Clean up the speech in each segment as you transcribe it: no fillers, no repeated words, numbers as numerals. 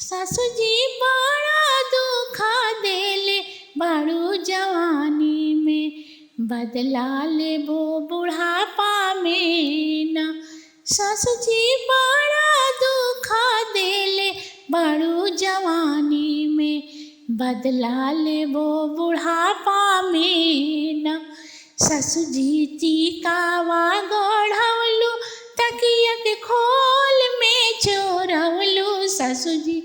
सासू जी बड़ा दुखा देले बाड़ू जवानी में, बदला लेबो बुढ़ापा में ना। सासू जी बड़ा दुखा देले बाड़ू जवानी में, बदला लेबो बुढ़ापा में ना। सासू जी टीकावा गढ़वलू तकिया के खोल में चोरवलू। सासू जी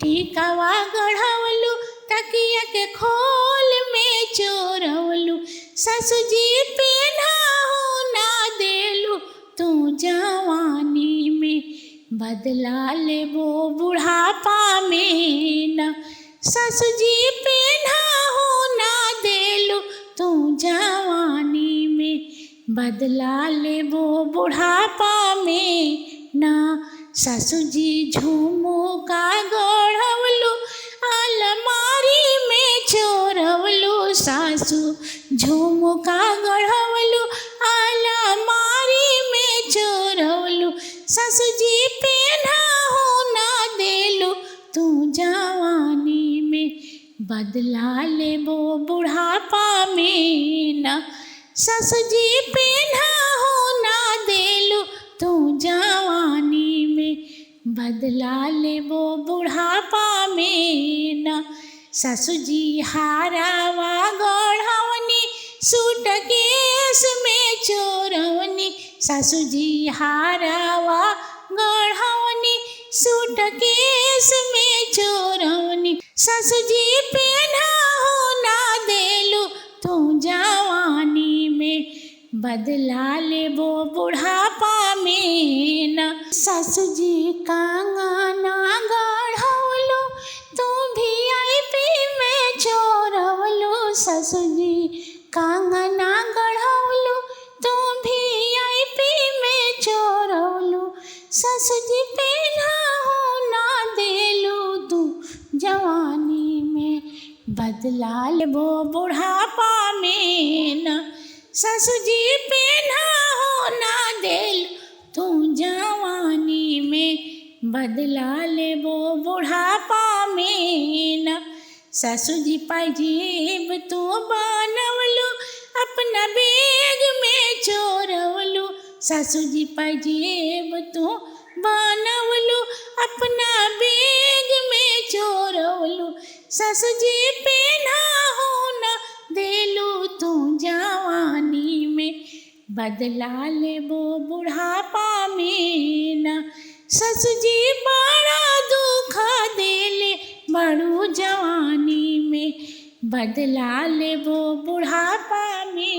टीकावा गढ़वलू तकिया के खोल में चोरवलू। सासू जी पेन्हाहू ना देलू तू जवानी में, बदला लेबो बुढ़ापा में ना। सासू जी पेन्हाहू ना देलू तू जवानी में, बदला लेबो बुढ़ापा में ना। सासू जी झुमका गढ़वलू अलमारी में चोरवलू। सासू झुमका गढ़वलू अलमारी में चोरवलू। सासू जी पेन्हाहू ना देलू तू जवानी में, बदला लेबो बुढ़ापा में ना। सासू जी पेन्हाहू ना देलू तू जवानी में, बदला लेबो बुढ़ापा में ना। सासू जी हारावा गढ़वनी सूटकेस में चोरवनी। सासू जी हारावा गढ़वनी सूटकेस में चोरवनी। सासू जी पेन्हाहू ना देलू तू जवानी में, बदला लेबो बुढ़ापा में ना। सासू जी कंगना गढ़वलू तू VIP में चोरवलू। सासू जी कंगना गढ़वलू तू VIP में चोरवलू। सासू जी पेन्हाहू ना देलू तू जवानी में, बदला लेबो बुढ़ापा में ना। सासू जी पेन्हाहू ना देलू तू जवानी में, बदला लेबो बुढ़ापा में ना। सासू जी पाजेब तू बनवलू अपना बैग में चोरवलू। सासू जी पाजेब तू बनवलू अपना बैग में चोरवलू। सासू जी पेन्हाहू ना देलू तू जवानी में, बदला लेबो बुढ़ापा में ना। सासू जी बड़ा दुखा देले बाड़ू जवानी में, बदला लेबो बुढ़ापा में।